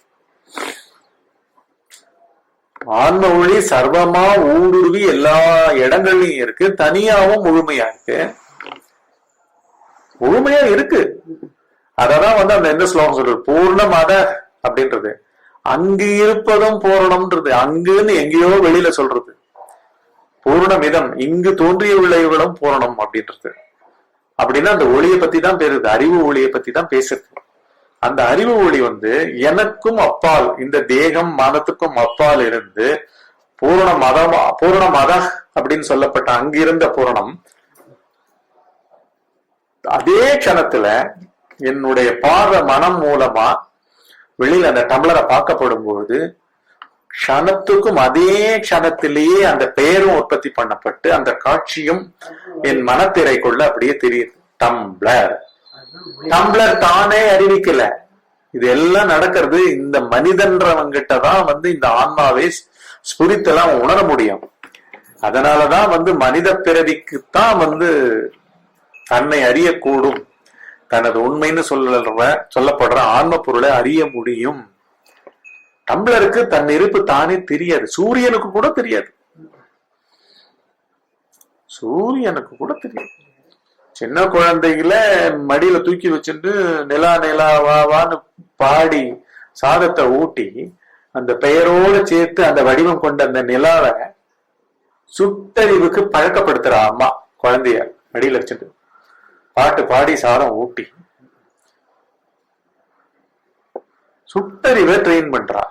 Speaker 1: ஆன்ம ஒளி சர்வமா ஊடுருவி எல்லா இடங்கள்லயும் இருக்கு. தனியாவும் முழுமையா இருக்கு. முழுமையா இருக்கு. அததான் வந்து அந்த என்ன ஸ்லோகம் சொல்றது, பூர்ணமத அப்படின்றது. அங்கு இருப்பதும் பூரணம்ன்றது. அங்குன்னு எங்கேயோ வெளியில சொல்றது. பூர்ணமிதம், இங்கு தோன்றிய உள்ளவர்களும் பூரணம் அப்படின்றது. அப்படின்னா அந்த ஒளியை பத்தி தான் பேசுது, அறிவு ஒளியை பத்தி தான் பேசுறது. அந்த அறிவு ஒளி வந்து எனக்கும் அப்பால், இந்த தேகம் மனத்துக்கும் அப்பால் இருந்து பூரண மத அப்படின்னு சொல்லப்பட்ட அங்கிருந்த பூரணம் அதே க்ஷணத்துல என்னுடைய பார்வை மனம் மூலமா வெளியில அந்த டம்ளரை பார்க்கப்படும் பொழுது க்ஷணத்துக்கும் அதே க்ஷணத்திலேயே அந்த பெயரும் உற்பத்தி பண்ணப்பட்டு அந்த காட்சியும் என் மனத்திரைக்குள்ள அப்படியே தெரியுது. டம்ளர் தானே அறிவிக்கல. இது எல்லாம் நடக்கிறது இந்த மனிதன்றவங்கிட்ட தான் வந்து இந்த ஆன்மாவை ஸ்புரித்தெல்லாம் உணர முடியும். அதனாலதான் வந்து மனித பிறவிக்குத்தான் வந்து தன்னை அறியக்கூடும். தனது உண்மைன்னு சொல்லப்படுற ஆன்ம பொருளை அறிய முடியும். டம்ளருக்கு தன் இருப்பு தானே தெரியாது. சூரியனுக்கு கூட தெரியாது. சின்ன குழந்தைகள மடியில தூக்கி வச்சுட்டு நிலா நிலா வான்னு பாடி சாதத்தை ஊட்டி அந்த பெயரோடு சேர்த்து அந்த வடிவம் கொண்ட அந்த நிலாவை சுட்டறிவுக்கு பழக்கப்படுத்துற அம்மா குழந்தைய மடியில வச்சுட்டு பாட்டு பாடி சாதம் ஊட்டி சுட்டறிவை ட்ரெயின் பண்றா.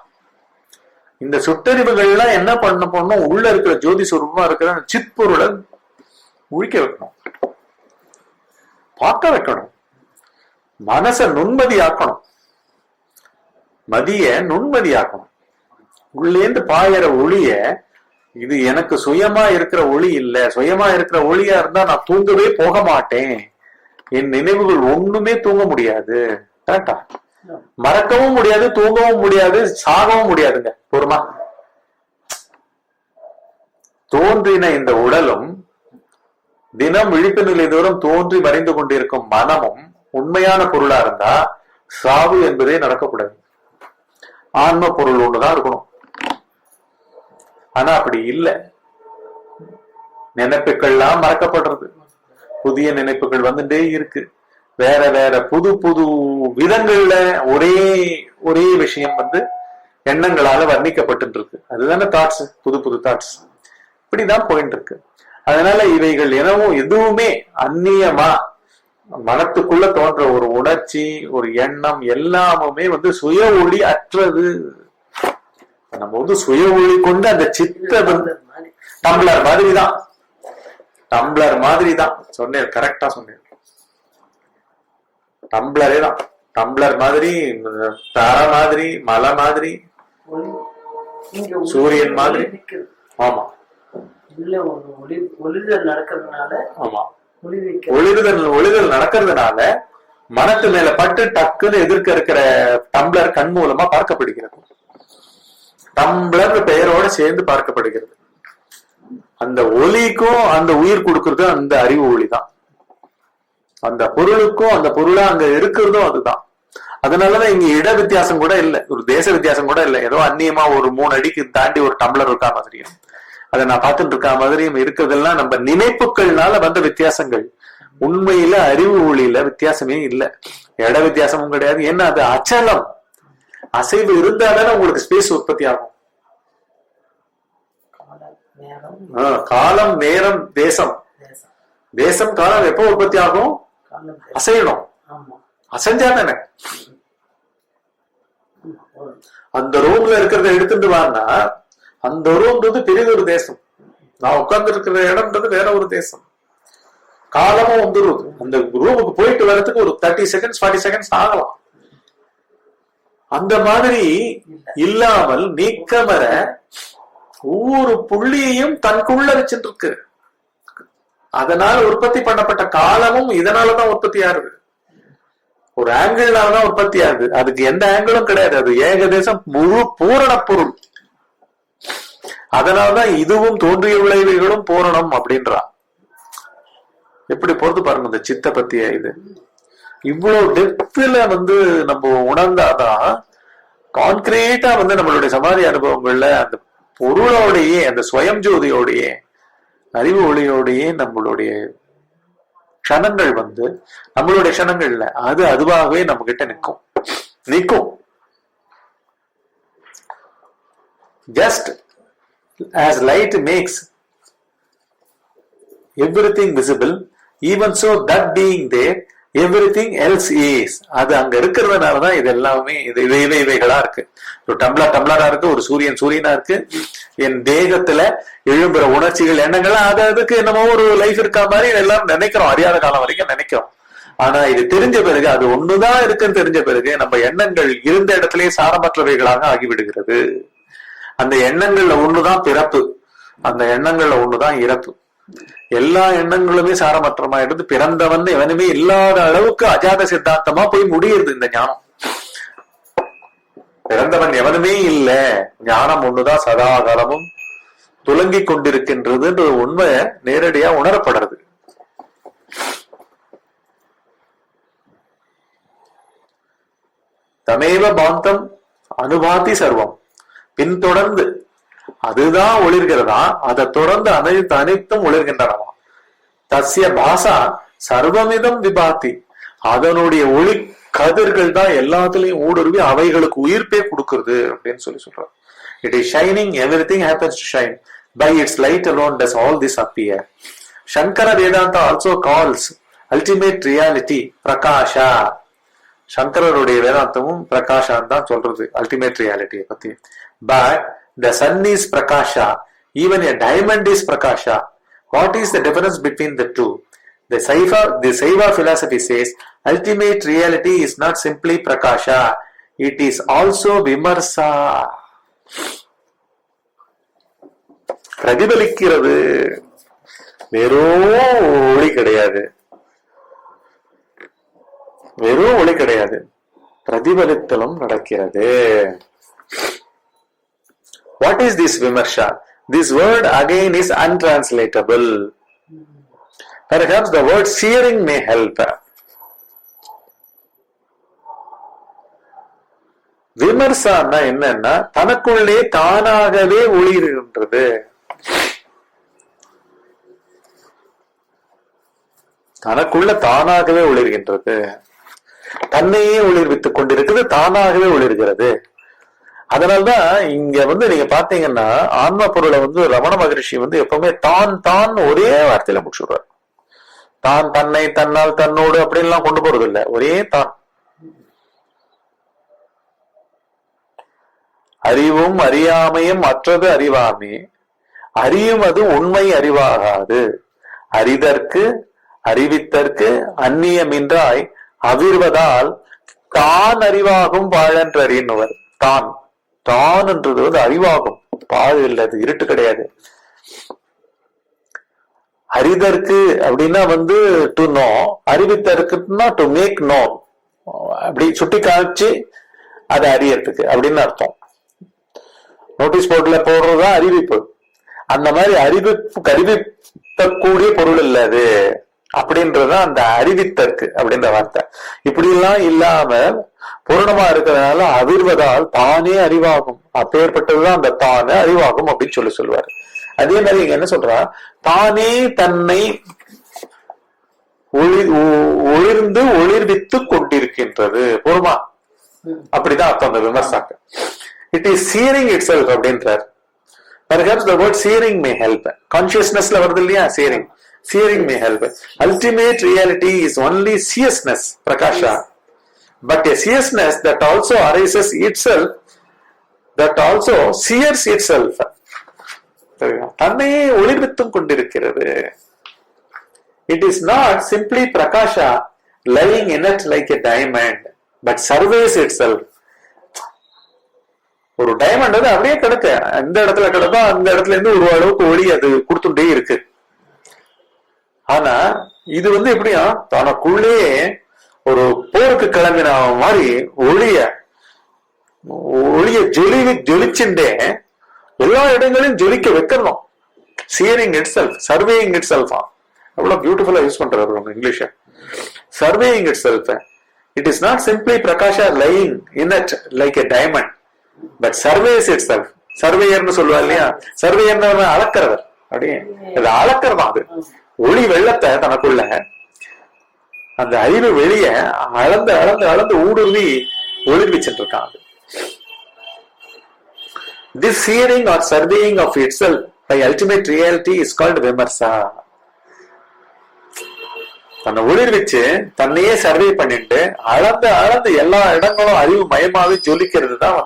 Speaker 1: இந்த சுட்டறிவுகள்லாம் என்ன பண்ணணும், உள்ள இருக்கிற ஜோதி சுரூபமா இருக்கிற சிற்பொருளை முழிக்க வைக்கணும், பார்க்க வைக்கணும், மனச நுண்மதியாக்கணும், மதிய நுண்மதியாக்கணும். உள்ளேந்து பாயிற ஒளிய, இது எனக்கு சுயமா இருக்கிற ஒளி இல்ல, சுயமா இருக்கிற ஒளியா இருந்தா நான் தூங்கவே போக மாட்டேன், என் நினைவுகள் ஒண்ணுமே தூங்க முடியாது. கரெக்டா? மறக்கவும் முடியாது, தூங்கவும் முடியாது, சாகவும் முடியாதுங்க. பொறுமா தோன்றின இந்த உடலும் தினம் விழிப்பு நிலை தூரம் தோன்றி மறைந்து கொண்டிருக்கும் மனமும் உண்மையான பொருளா இருந்தா சாவு என்பதே நடக்கக்கூடாது. ஆன்ம பொருள் ஒண்ணுதான் இருக்கணும். ஆனா அப்படி இல்லை. நினைப்புகள்லாம் மறக்கப்படுறது, புதிய நினைப்புகள் வந்துட்டே இருக்கு. வேற வேற புது புது விதங்கள்ல ஒரே ஒரே விஷயம் எண்ணங்களால வர்ணிக்கப்பட்டு இருக்கு. அதுதானே தாட்ஸ், புது புது தாட்ஸ். இப்படிதான் போயிட்டு இருக்கு. அதனால இவைகள் எதுவுமே அந்நியமா மனத்துக்குள்ள தோன்ற ஒரு உணர்ச்சி, ஒரு எண்ணம் எல்லாமுமே சுய ஒளி அற்றது. நம்ம சுய ஒளி கொண்டு அந்த சித்த டம்ளர் மாதிரிதான், டம்ளர் மாதிரிதான் சொன்னேன். கரெக்டா சொன்னேன். டம்ளரே தான். டம்ளர் மாதிரி, தர மாதிரி, மலை மாதிரி, சூரியன் மாதிரி. ஆமா, ஒளிதல் நடக்கிறதுனால மனத்து மேல பட்டு டக்குன்னு எதிர்க்க இருக்கிற டம்ளர் கண் மூலமா பார்க்கப்படுகிறது. டம்ளர் பெயரோட சேர்ந்து பார்க்கப்படுகிறது. அந்த ஒலிக்கும் அந்த உயிர் கொடுக்கறது அந்த அறிவு ஒளி தான். அந்த பொருளுக்கும் அந்த பொருளா அங்க இருக்கிறதும் அதுதான். அதனாலதான் இங்க இட வித்தியாசம் கூட இல்லை, ஒரு தேச வித்தியாசம் கூட இல்லை. ஏதோ அந்நியமா ஒரு 3 அடிக்கு தாண்டி ஒரு டம்ளர் இருக்கா மாதிரியும், அதை நான் பார்த்துட்டு இருக்கா மாதிரியும் இருக்கிறதெல்லாம் நம்ம நினைப்புகள்னால வந்த வித்தியாசங்கள். உண்மையில அறிவு ஒளியில வித்தியாசமே இல்லை, இட வித்தியாசமும் கிடையாது. ஏன்னா அது அச்சலம், அசைவு இருந்தாலும் உங்களுக்கு ஸ்பேஸ் உற்பத்தி ஆகும். காலம், நேரம், தேசம். தேசம் காலம் எப்போ உற்பத்தி ஆகும்? அசையணும். அசைஞ்சா தானே. அந்த ரூம்ல இருக்கிறத எடுத்துட்டு வான்னா அந்த ரூம்ன்றது பெரிய ஒரு தேசம், நான் உட்கார்ந்து இருக்கிற இடம்ன்றது வேற ஒரு தேசம். காலமும் வந்துருது. அந்த ரூமுக்கு போயிட்டு வர்றதுக்கு ஒரு 30 செகண்ட்ஸ் 40 செகண்ட்ஸ் ஆகலாம். அந்த மாதிரி இல்லாமல் நீக்கமர ஒவ்வொரு புள்ளியையும் தனக்குள்ள வச்சுட்டு இருக்கு. அதனால உற்பத்தி பண்ணப்பட்ட காலமும் இதனாலதான் உற்பத்தி ஆகுது. ஒரு ஆங்கிள்னாலதான் உற்பத்தி ஆகுது. அதுக்கு எந்த ஆங்கிளும் கிடையாது. அது ஏகதேசம் முழு பூரண பொருள். அதனாலதான் இதுவும் தோன்றிய விளைவுகளும் பூரணம் அப்படின்றா. எப்படி பொறுத்து பாருங்க இந்த சித்த பத்திய இது. இவ்வளவு டெப்த்ல நம்ம உணர்ந்தாதான் கான்கிரீட்டா நம்மளுடைய சமாதி அனுபவங்கள்ல அந்த பொருளோடையே, அந்த ஸ்வயம் ஜோதியோடையே, அறிவு ஒளியோடையே நம்மளுடைய க்ஷணங்கள் நம்மளுடைய க்ஷணங்கள்ல அது அதுவாகவே நம்ம கிட்ட நிற்கும். Just as light makes everything visible, even so that being there everything else is. அது அங்க இருக்கிறதுனாலதான் இது எல்லாமே இவைகளா இருக்கு. ஒரு டம்ளரா இருக்கு, ஒரு சூரியனா இருக்கு. என் தேகத்துல எழும்புற உணர்ச்சிகள், எண்ணங்கள்லாம் அதுக்கு என்னமோ ஒரு லைஃப் இருக்கா மாதிரி எல்லாம் நினைக்கிறோம், அறியாத காலம் வரைக்கும் நினைக்கிறோம். ஆனா இது தெரிஞ்ச பிறகு, அது ஒண்ணுதான் இருக்குன்னு தெரிஞ்ச பிறகு நம்ம எண்ணங்கள் இருந்த இடத்திலேயே சாரமற்றவைகளாக ஆகிவிடுகிறது. அந்த எண்ணங்கள்ல ஒண்ணுதான் பிறப்பு, அந்த எண்ணங்கள்ல ஒண்ணுதான் இறப்பு. எல்லா எண்ணங்களுமே சாரமற்றமா எடுத்து பிறந்தவன் எவனுமே இல்லாத அளவுக்கு அஜாத சித்தாந்தமா போய் முடியுது இந்த ஞானம். பிறந்தவன் எவனுமே இல்ல, ஞானம் ஒண்ணுதான் சதாகாலமும் துலங்கிக் கொண்டிருக்கின்றதுன்ற உண்மை நேரடியா உணரப்படுறது. தமேவ பாந்தம் அனுபாதி சர்வம். பின்தொடர்ந்து அதுதான் ஒளிர்கிறதா, அதை தொடர்ந்து அனைத்தும் ஒளிர்கின்றனவா. தஸ்ய பாசா சர்வமிதம் விபாத்தி. அதனுடைய ஒளி கதிர்கள் தான் எல்லாத்துலயும் ஊடுருவி அவைகளுக்கு உயிர்ப்பே கொடுக்கிறது அப்படின்னு சொல்றாரு. It is shining, everything happens to shine. By its light alone does all this appear. Shankara Vedanta also calls ultimate reality Prakasha. சங்கரருடைய வேதாந்தமும் பிரகாஷான் தான் சொல்றது அல்டிமேட் ரியாலிட்டியை பத்தி. But the sun is Prakasha, even a diamond is Prakasha. What is the difference between the two? The Saiva philosophy says ultimate reality is not simply prakasha, it is also vimarsa. பிரதிபலிக்கிறது, வெறும் ஒளி கிடையாது, வெறும் ஒளி கிடையாது, பிரதிபலித்தலும் நடக்கிறது. What is this vimarsha? This word again is untranslatable. Perhaps the word searing may help. விமர்சான்னா என்னன்னா தனக்குள்ளே தானாகவே ஒளிர்கின்றது. தனக்குள்ள தானாகவே ஒளிர்கின்றது, தன்னையே ஒளிர்வித்துக் கொண்டிருக்கிறது, தானாகவே ஒளிர்கிறது. அதனால்தான் இங்க நீங்க பாத்தீங்கன்னா ஆன்ம பொருளை ரமண மகரிஷி எப்பவுமே தான் தான் ஒரே வார்த்தையில முடிச்சுடுறார். தான், தன்னை, தன்னால், தன்னோடு அப்படின்லாம் கொண்டு போறது இல்லை, ஒரே தான். அறிவும் அறியாமையும் மற்றது அறிவாமே, அறியும் அது உண்மை அறிவாகாது, அறிதற்கு அறிவித்தற்கு அந்நியமின்றாய் அவிர்வதால் தான் அறிவாகும் பாழன்றறின்னுவர். தான் தான் என்றது அறிவாகும், பாழ் இல்லை, அது இருட்டு கிடையாது. அறிதற்கு அப்படின்னா டு நோ, அறிவித்தற்குன்னா டு மேக் நோ, அப்படி சுட்டி காமிச்சு அதை அறியறதுக்கு அப்படின்னு அர்த்தம். நோட்டீஸ் போர்ட்ல போடுறதுதான் அறிவிப்பு. அந்த மாதிரி அறிவிக்கக்கூடிய பொருள் இல்ல அது, அப்படின்றதுதான் அந்த அறிவித்தற்கு அப்படின்ற வார்த்தை. இப்படி எல்லாம் இல்லாம பூரணமா இருக்கிறதுனால அவிர்வதால் தானே அறிவாகும், அப்பேற்பட்டதுதான் அந்த தானே அறிவாகும் அப்படின்னு சொல்லுவாரு. அதே மாதிரி இங்க என்ன சொல்றா, தானே தன்னை ஒளிர்ந்து ஒளிர்வித்து கொண்டிருக்கின்றது பூர்மா, அப்படிதான் அர்த்தம் அந்த விமர்சாக்கு. It is searing itself அப்படின்றார். Perhaps the word searing may help. Consciousnessல வருது இல்லையா searing, searing may help. Ultimate reality is only seeousness, prakasha, but a seeousness that also arises itself, that also sears itself. தன்னையே ஒளிர்வித்தும் கொண்டிருக்கிறது. It is not simply prakasha lying in it like a diamond, but surveys itself. ஒரு diamond அப்படியே கிடக்கு, எந்த இடத்துல கிடக்கோ அந்த இடத்துல இருந்து ஒரு அளவுக்கு ஒளி அது கொடுத்துட்டே இருக்கு. ஆனா இது எப்படியா தனக்குள்ளே ஒரு போருக்கு கிளம்பின மாதிரி ஒளிய ஜொலிச்சுட்டே எல்லா இடங்களையும் ஜொலிக்க வைக்கணும். Searing itself, surveying itself. எவ்வளவு பியூட்டிஃபுல்லா யூஸ் பண்றாரு English. Surveying itself. It is not simply பிரகாஷா lying in it like a diamond, but surveys itself. சர்வேயர்னு சொல்லுவா இல்லையா, சர்வேயர் அளக்கிறவர், அப்படியே அது அளக்கிறதா. அது ஒளி வெள்ளத்தை தனக்குள்ள அந்த அறிவு வெளிய அளந்து அளந்து அளந்து ஊடுருவி ஒளிர்விச்சுட்டு இருக்கான். This searing or surveying of itself by ultimate reality is called vimarsa. தன்னை ஒளிர்விச்சு தன்னையே சர்வே பண்ணிட்டு அளந்து அளந்து எல்லா இடங்களும் அறிவு மயமாவே ஜொலிக்கிறது தான்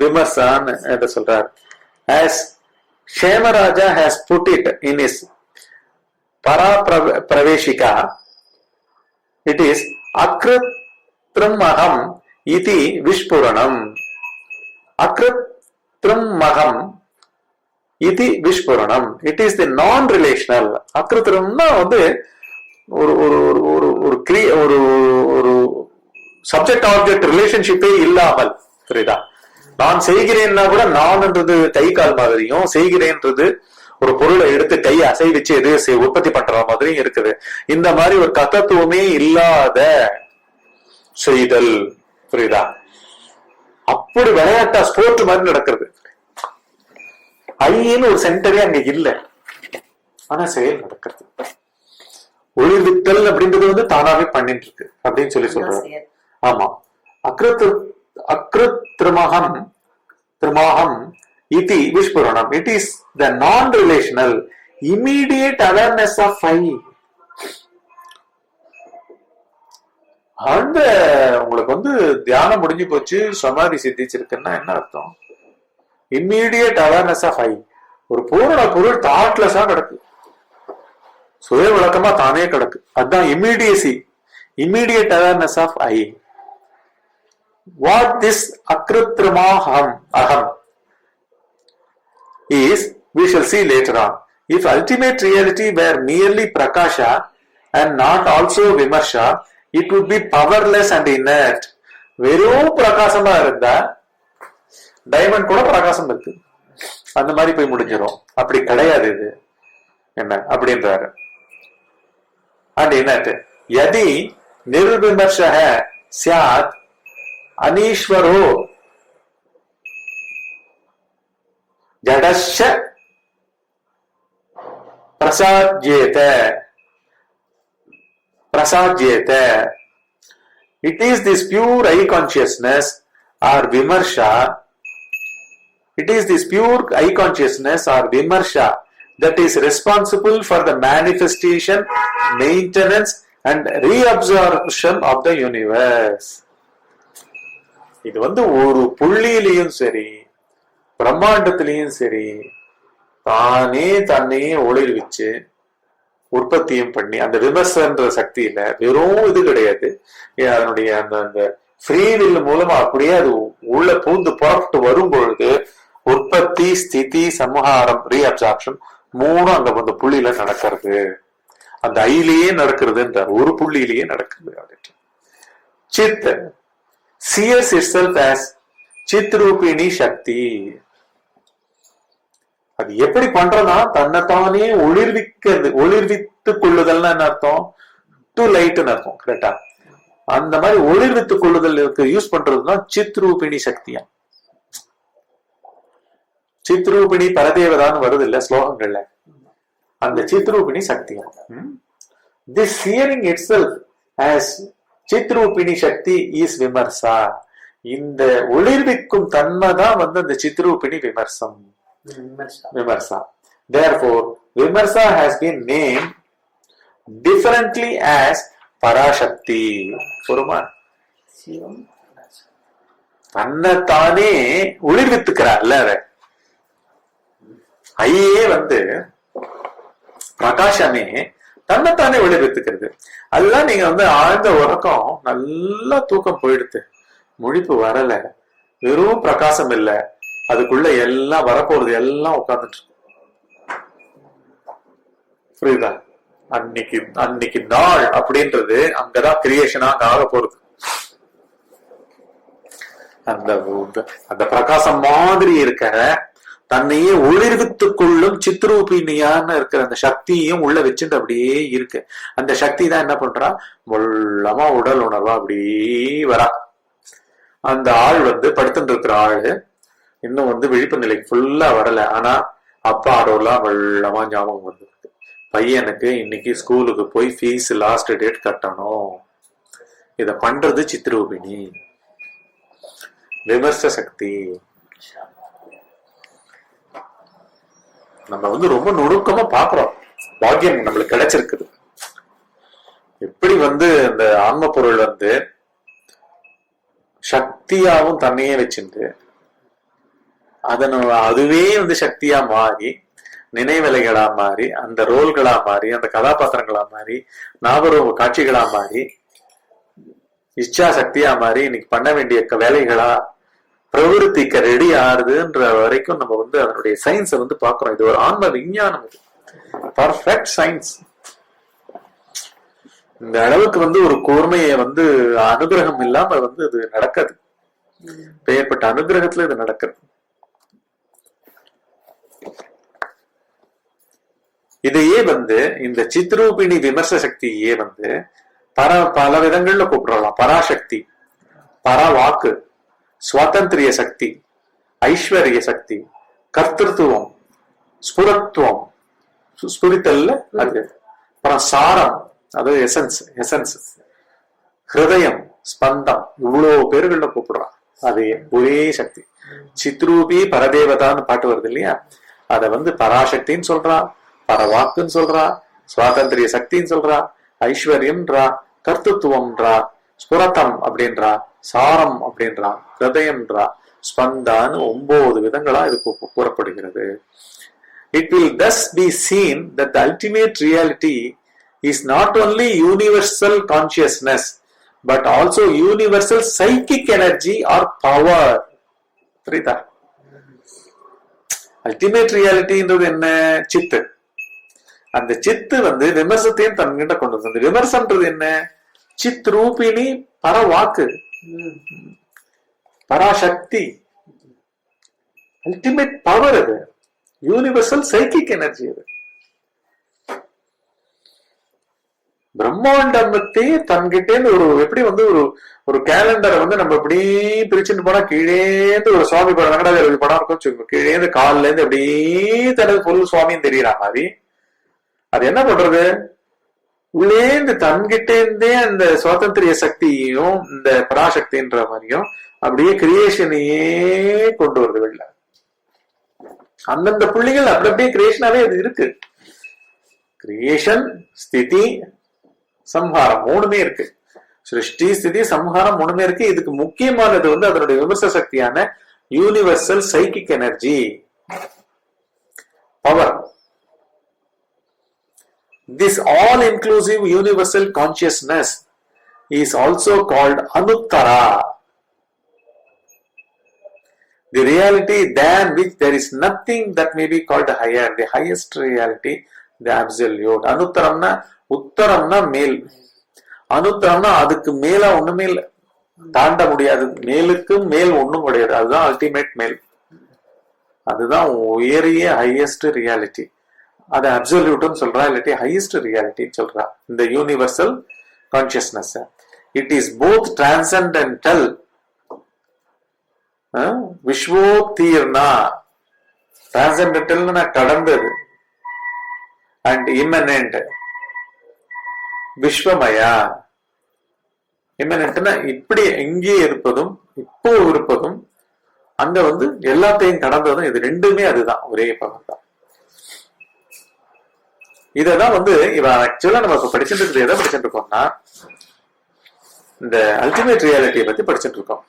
Speaker 1: விமர்சான்னு என்று சொல்றார். As Kshemaraja has put it in his Parapraveshika, it is akritramaham iti vishpuranam. Akritramaham iti vishpuranam. It is the non-relational. Akritramna ஒரு சப்ஜெக்ட் ஆப்ஜெக்ட் ரிலேஷன்ஷிப்பே இல்லாமல், புரியுதா? நான் செய்கிறேன்னா கூட நான்ன்றது கை கால் மாதிரியும், செய்கிறேன்றது ஒரு பொருளை எடுத்து கையை அசைவிச்சு எது உற்பத்தி பண்ற மாதிரியும் இருக்குது. இந்த மாதிரி ஒரு தத்துவமே இல்லாத செய்தல், புரியுதா? அப்படி விளையாட்டா ஸ்போர்ட் மாதிரி நடக்கிறது. ஐன்னு ஒரு சென்டரே அங்க இல்ல, ஆனா செயல் நடக்கிறது. ஒளிர்வித்தல் அப்படின்றது தானாவே பண்ணிட்டு இருக்கு அப்படின்னு சொல்றாரு. ஆமா, அக்ருத்ரமஹம் iti vishpuranam. It is the non-relational immediate awareness of I. அந்த உங்களுக்கு தியானம் முடிஞ்சு போச்சு, சமாதி சித்திச்சிருக்குன்னா என்ன அர்த்தம்? இம்மீடியட் அவேர்னஸ் ஆஃப் ஐ. ஒரு பூரண பொருள் தாட்லெஸ்ஸா கிடக்கு. சுய விளக்கமா தானே கிடக்கு. அதுதான் immediacy, immediate awareness of I. What this அக்ருத்ரிமா அகம் is, we shall see later on. If ultimate reality were merely prakasha and not also vimarsha, it would be powerless and inert. வெறும் பிரகாசமா இருந்தா டைமண்ட் கூட பிரகாசம் இருக்கு, அந்த மாதிரி போய் முடிஞ்சிடும். அப்படி கிடையாது இது என்ன அப்படின்றாரு. And inert. Yati நிர்விமர்ஷः ஸ்யாத் அனீஸ்வரோ ஜடஸ்ய prasadyeta. It is this pure eye consciousness or vimarsha. It is this pure eye consciousness or vimarsha that is responsible for the manifestation, maintenance and reabsorption of the universe. இது ஒரு புள்ளியிலையும் சரி பிரம்மாண்டத்திலையும் சரி தானே தன்னையே ஒளிர்விச்சு உற்பத்தியும் பண்ணி அந்த விமர்சன்ற சக்தியில வெறும் இது கிடையாது, அதனுடைய அந்த ஃப்ரீவில் மூலமா அப்படியே அது உள்ள பூந்து புறப்பட்டு வரும் பொழுது உற்பத்தி, ஸ்திதி, சம்ஹாரம், ரீஅப்சார்ப்ஷன் மூணும் அங்க அந்த புள்ளியில நடக்கிறது. அந்த ஐயிலேயே நடக்கிறதுன்ற ஒரு புள்ளியிலேயே நடக்கிறது அப்படின்ட்டு. சித் sees itself as சித்ரூபிணி சக்தி. அது எப்படி பண்றதா தன்னைத்தானே ஒளிர்வித்துக் கொள்ளுதல் அர்த்தம், டு லைட்னு அர்த்தம். கரெக்டா? அந்த மாதிரி ஒளிர்வித்துக் கொள்ளுதலுக்கு யூஸ் பண்றதுதான் சித்ரூபிணி சக்தியா. சித்ரூபிணி பரதேவதான்னு வருது இல்ல ஸ்லோகங்கள்ல, அந்த சித்ரூபிணி சக்தியா. This hearing itself as சித்ரூபிணி சக்தி இஸ் விமர்சா. இந்த ஒளிர்விக்கும் தன்மை தான் அந்த சித்ரூபிணி விமர்சம். Vimarsa. Therefore, Vimarsa has been named differently as Parashakti. பொறுமா தன்னைத்தானே ஒளிர்வித்துக்கிறார்ல, ஐயே பிரகாசமே தன்னைத்தானே ஒளிர்வித்துக்கிறது. அதுதான் நீங்க ஆழ்ந்த உறக்கம், நல்லா தூக்கம் போயிடுத்து, முழிப்பு வரல, வெறும் பிரகாசம் இல்ல, அதுக்குள்ள எல்லாம் வரப்போறது எல்லாம் உட்கார்ந்துட்டு இருக்கு. புரியுதா? அன்னைக்கு நாள் அப்படின்றது அங்கதான் கிரியேஷனா அங்க ஆக போறது. அந்த பிரகாசம் மாதிரி இருக்கிற தன்னையே ஒளிர்வித்துக் கொள்ளும் சித்ரூபிணியான்னு இருக்கிற அந்த சக்தியும் உள்ள வச்சுட்டு அப்படியே இருக்கு. அந்த சக்தி தான் என்ன பண்றா, முள்ளமா உடல் உணர்வா அப்படியே வரா. அந்த ஆள் படுத்துட்டு இருக்கிற ஆளு இன்னும் விழிப்பு நிலைக்கு ஃபுல்லா வரல. ஆனா அப்பாடோலாம் வெள்ளமா ஞாபகம் வந்துருக்கு. பையனுக்கு இன்னைக்கு ஸ்கூலுக்கு போய் ஃபீஸ் லாஸ்ட் டேட் கட்டணும். இத பண்றது சித்ரூபிணி விமர்ச சக்தி. நம்ம ரொம்ப நுணுக்கமா பாக்குறோம். பாக்கியம் நம்மளுக்கு கிடைச்சிருக்குது. எப்படி இந்த ஆன்ம பொருள் சக்தியாவும் தன்னையே வச்சிருந்து அதுவே சக்தியா மாறி, நினைவலைகளா மாறி, அந்த ரோல்களா மாறி, அந்த கதாபாத்திரங்களா மாறி, ஞாபக காட்சிகளா மாறி, இச்சா சக்தியா மாறி இன்னைக்கு பண்ண வேண்டிய வேலைகளா பிரவருத்திக்க ரெடி ஆறுதுன்ற வரைக்கும் நம்ம அதனுடைய சயின்ஸை பாக்குறோம். இது ஒரு ஆன்ம விஞ்ஞானம், இது பர்ஃபெக்ட் சயின்ஸ். இந்த அளவுக்கு ஒரு கூர்மையை அனுகிரகம் இல்லாம இது நடக்காது. பெயர்பட்ட அனுகிரகத்துல இது நடக்கிறது. இதையே இந்த சித்ரூபிணி விமர்ச சக்தியே பல விதங்கள்ல கூப்பிடலாம். பராசக்தி, பரவாக்கு, சுவாதந்திரிய சக்தி, ஐஸ்வர்ய சக்தி, கர்த்தத்துவம், ஸ்புரத்துவம், ஸ்புரித்தல்ல அது, அப்புறம் சாரம், அது எசன்ஸ், ஹிருதயம், ஸ்பந்தம், இவ்வளவு பேர்கள்ல கூப்பிடுறான். அது ஒரே சக்தி. சித்ரூபி பரதேவதான்னு பாட்டு வருது இல்லையா, அத பராசக்தின்னு சொல்றா, பரவாக்குன்னு சொல்றா, சுவாதந்திரிய சக்தின்னு சொல்றா, ஐஸ்வர்யம்ன்றா, கர்த்தத்துவம்ன்றா, ஸ்புரத்தம் அப்படின்றா, சாரம் அப்படின்றா, ஹிருதயம்ன்றா, ஸ்பந்தான்னு 9 விதங்களா இது கூறப்படுகிறது. It will thus be seen that the ultimate reality is not only universal consciousness but also universal psychic energy or power. புரியுதா? அல்டிமேட் ரியாலிட்டின்றது என்ன? சித்து. அந்த சித்து வந்து விமர்சத்தையும் தன்கிட்ட கொண்டு வந்து, விமர்சன்றது என்ன? சித் ரூபிணி பரவாக்கு, பராசக்தி, அல்டிமேட் பவர். அது யூனிவர்சல் சைக்கிக் எனர்ஜி. அது பிரம்மாண்டத்தை தன்கிட்டே ஒரு எப்படி வந்து ஒரு கேலண்டரை வந்து நம்ம இப்படி பிரிச்சுட்டு போனா கீழேந்து ஒரு சுவாமி படம், வெங்கடாஜலபதி படம் இருக்கும், கீழேந்து காலில இருந்து அப்படியே தனது பொருள் சுவாமின்னு தெரியற மாதிரி அது என்ன பண்றது? உள்ளேந்து தன்கிட்டேந்தே அந்த சுவாதந்திரிய சக்தியையும் இந்த பராசக்தின்ற மாதிரியும் அப்படியே கிரியேஷனையே கொண்டு வருது வெளில. அந்தந்த புள்ளிகள் அப்படி அப்படியே கிரியேஷனாவே அது இருக்கு. கிரியேஷன், ஸ்திதி, சம்ஹாரம் மூணுமே இருக்கு. சிருஷ்டி, ஸ்திதி, சம்ஹாரம் மூணுமே இருக்கு. இதுக்கு முக்கியமானது வந்து அதனுடைய விமர்ச சக்தியான universal psychic energy, power. This all-inclusive universal consciousness is also called Anuttara, the reality than which there is nothing that may be called higher, the highest reality, the absolute. அனுத்தரம்னா, உத்தரம்னா மேல், அனுத்தரம்னா அதுக்கு மேல ஒண்ணுமே இல்லை, தாண்ட முடியாது, மேலுக்கு மேல் ஒண்ணும் கிடையாது. அதுதான் அல்டிமேட் மேல், அதுதான் உயரிய ஹையஸ்ட் ரியாலிட்டி. அது அப்சல்யூட்னு சொல்றா, இல்லாட்டி ஹையஸ்ட் ரியாலிட்டின்னு சொல்றா இந்த universal consciousness. It is both transcendental, விஸ்வோத்தீர்ணா, டிரான்சென்டென்டல்னா கடந்தது, அண்ட் இம்மனன்ட், விஸ்வமயா. இம்மனன்ட்னா இப்படி எங்கே இருப்பதும் இப்போ இருப்பதும் அங்க வந்து எல்லாத்தையும் கடந்ததும், இது ரெண்டுமே அதுதான், ஒரே பவர் தான். இததான் வந்து இவன் ஆக்சுவலா நம்ம இப்ப படிச்சுட்டு இருக்கிறது எதை படிச்சுட்டு இருக்கோம்னா இந்த அல்டிமேட் ரியாலிட்டியை பத்தி படிச்சுட்டு இருக்கோம்.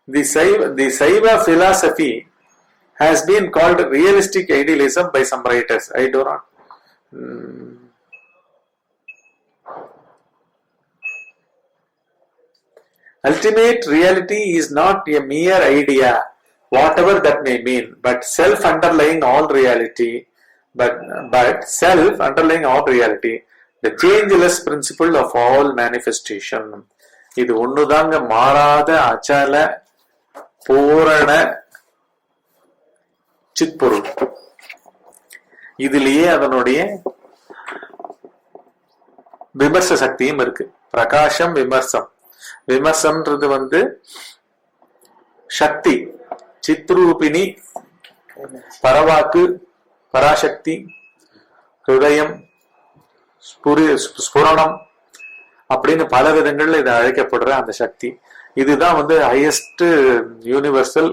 Speaker 1: The Saiva philosophy has been called realistic idealism by some writers. I do not ultimate reality is not a mere idea, whatever that may mean, but self underlying all reality. But self underlying all reality, the changeless principle of all manifestation. இது ஒண்ணுதாங்க மாறாத அச்சல பூரண சித்பொருள். இதுலயே அதனுடைய விமர்ச சக்தியும் இருக்கு. பிரகாசம், விமர்சம். விமர்சம்ன்றது வந்து சக்தி, சித்ரூபிணி, பரவாக்கு, பராசக்தி, ஹிருதயம், ஸ்புரணம் அப்படின்னு பல விதங்கள்ல இது அழைக்கப்படுற அந்த சக்தி. இதுதான் வந்து ஹையஸ்ட் யூனிவர்சல்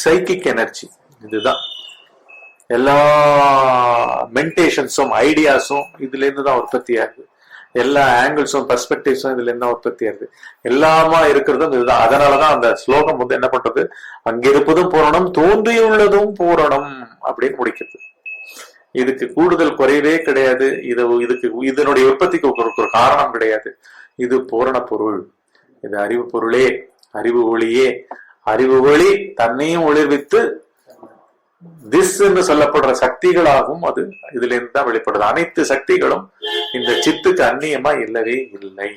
Speaker 1: சைக்கிக் எனர்ஜி. இதுதான் எல்லா மென்டேஷன்ஸும் ஐடியாஸும் இதுல இருந்து தான் உற்பத்தி ஆகுது. எல்லா ஆங்கிள்ஸும் பெர்ஸ்பெக்டிவ்ஸும் இதுல இருந்து தான் உற்பத்தி ஆகுது. எல்லாமா இருக்கிறதும் இதுதான். அதனாலதான் அந்த ஸ்லோகம் வந்து என்ன பண்றது, அங்கிருப்பதும் பூரணம், தோன்றியுள்ளதும் பூரணம் அப்படின்னு முடிக்கிறது. இதுக்கு கூடுதல் குறைவே கிடையாது. இதுக்கு இதனுடைய உற்பத்திக்கு ஒரு காரணம் கிடையாது. இது பூரண பொருள், இது அறிவு பொருளே, அறிவு ஒளியே. அறிவு ஒளி தன்னையும் ஒளிர்வித்து திஸ் என்று சொல்லப்படுற சக்திகளாகவும் அது இதுல இருந்து தான் வெளிப்படுது. அனைத்து சக்திகளும் இந்த சித்துக்கு அந்நியமா இல்லவே இல்லை.